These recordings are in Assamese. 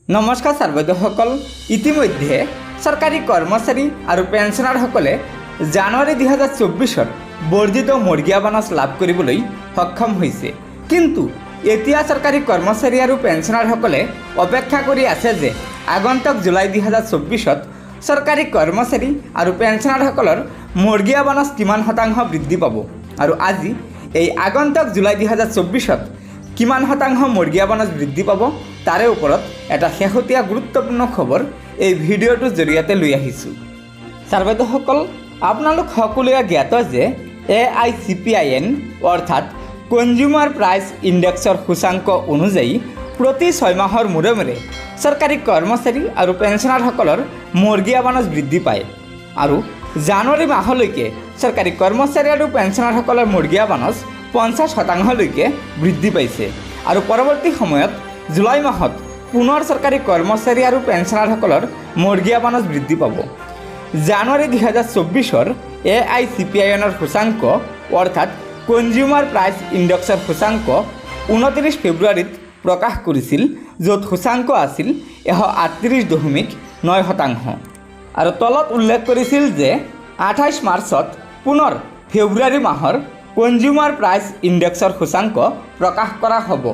নমস্কাৰ ছাৰ্বৈদসকল। ইতিমধ্যে চৰকাৰী কৰ্মচাৰী আৰু পেঞ্চনাৰসকলে জানুৱাৰী 2024 বৰ্ধিত মৰ্গীয়া বোনাছ লাভ কৰিবলৈ সক্ষম হৈছে। কিন্তু এতিয়া চৰকাৰী কৰ্মচাৰী আৰু পেঞ্চনাৰসকলে অপেক্ষা কৰি আছে যে আগন্তুক জুলাই 2024 চৰকাৰী কৰ্মচাৰী আৰু পেঞ্চনাৰসকলৰ মৰ্গীয়া বোনাছ কিমান শতাংশ বৃদ্ধি পাব আৰু আজি এই আগন্তুক জুলাই 2024 কিমান শতাংশ মৰ্গীয়া বোনাছ বৃদ্ধি পাব তাৰে ওপৰত এটা শেহতীয়া গুৰুত্বপূৰ্ণ খবৰ এই ভিডিঅ'টোৰ জৰিয়তে লৈ আহিছোঁ। ছাৰ্বৈদসকল, আপোনালোক সকলোৱে জ্ঞাত যে AICPIN অৰ্থাৎ কনজিউমাৰ প্ৰাইচ ইণ্ডেক্সৰ সূচাংক অনুযায়ী প্ৰতি 6 মাহৰ মূৰে মূৰে চৰকাৰী কৰ্মচাৰী আৰু পেঞ্চনাৰসকলৰ মৰ্গীয়া বোনাছ বৃদ্ধি পায় আৰু জানুৱাৰী মাহলৈকে চৰকাৰী কৰ্মচাৰী আৰু পেঞ্চনাৰসকলৰ মৰ্গীয়া বোনাছ 50% বৃদ্ধি পাইছে আৰু পৰৱৰ্তী সময়ত জুলাই মাহত পুনৰ চৰকাৰী কৰ্মচাৰী আৰু পেঞ্চনাৰসকলৰ মৰ্গীয়া বোনাছ বৃদ্ধি পাব। জানুৱাৰী 2024 AICPINৰ সূচাংক অৰ্থাৎ কনজিউমাৰ প্ৰাইচ ইণ্ডেক্সৰ সূচাংক 29 ফেব্ৰুৱাৰীত প্ৰকাশ কৰিছিল, য'ত সূচাংক আছিল 138.9% আৰু তলত উল্লেখ কৰিছিল যে 28 মাৰ্চত পুনৰ ফেব্ৰুৱাৰী মাহৰ কনজিউমাৰ প্ৰাইচ ইণ্ডেক্সৰ সূচাংক প্ৰকাশ কৰা হ'ব।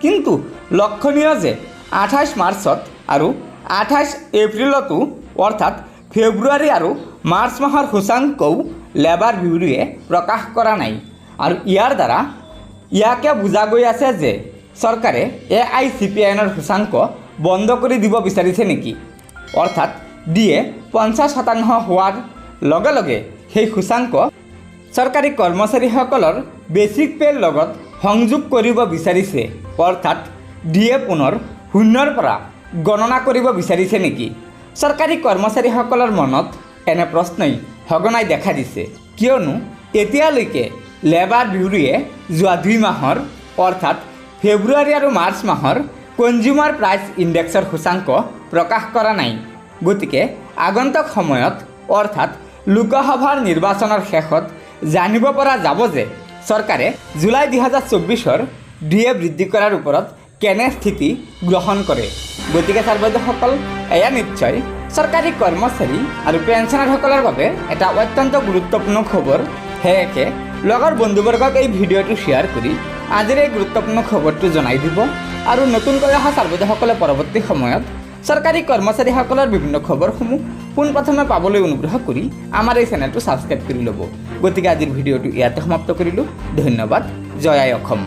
কিন্তু লক্ষণীয় যে 28 মাৰ্চত আৰু 28 এপ্ৰিলতো অৰ্থাৎ ফেব্ৰুৱাৰী আৰু মাৰ্চ মাহৰ সূচাংকও লেবাৰ ব্যুৰোৱে প্ৰকাশ কৰা নাই আৰু ইয়াৰ দ্বাৰা ইয়াকে বুজা গৈ আছে যে চৰকাৰে AICPINৰ সূচাংক বন্ধ কৰি দিব বিচাৰিছে নেকি। অৰ্থাৎ ডিএ 50% হোৱাৰ লগে লগে সেই সূচাংক চৰকাৰী কৰ্মচাৰীসকলৰ বেচিক পে'ৰ লগত সংযোগ কৰিব বিচাৰিছে। অৰ্থাৎ ডিএ পুনৰ 0ৰ পৰা গণনা কৰিব বিচাৰিছে নেকি। চৰকাৰী কৰ্মচাৰীসকলৰ মনত এনে প্ৰশ্নই সঘনাই দেখা দিছে, কিয়নো এতিয়ালৈকে লেবাৰ ব্যুৰোৱে যোৱা 2 মাহৰ অৰ্থাৎ ফেব্ৰুৱাৰী আৰু মাৰ্চ মাহৰ কনজিউমাৰ প্ৰাইচ ইণ্ডেক্সৰ সূচাংক প্ৰকাশ কৰা নাই। গতিকে আগন্তুক সময়ত অৰ্থাৎ লোকসভাৰ নিৰ্বাচনৰ শেষত জানিব পৰা যাব যে চৰকাৰে জুলাই 2024 ডিএ বৃদ্ধি কৰাৰ ওপৰত কেনে স্থিতি গ্ৰহণ কৰে। গতিকে ছাৰ্বৈদসকল, এয়া নিশ্চয় চৰকাৰী কৰ্মচাৰী আৰু পেঞ্চনাৰসকলৰ বাবে এটা অত্যন্ত গুৰুত্বপূৰ্ণ খবৰ। সেয়েহে লগৰ বন্ধুবৰ্গক এই ভিডিঅ'টো শ্বেয়াৰ কৰি আজিৰ এই গুৰুত্বপূৰ্ণ খবৰটো জনাই দিব আৰু নতুনকৈ অহা ছাৰ্বৈদসকলে পৰৱৰ্তী সময়ত চৰকাৰী কৰ্মচাৰীসকলৰ বিভিন্ন খবৰসমূহ পোনপ্ৰথমে পাবলৈ অনুগ্ৰহ কৰি আমাৰ এই চেনেলটো ছাবস্ক্ৰাইব কৰি ল'ব। গতিকে আজিৰ ভিডিঅ'টো ইয়াতে সমাপ্ত কৰিলোঁ। ধন্যবাদ। জয় আই অসম।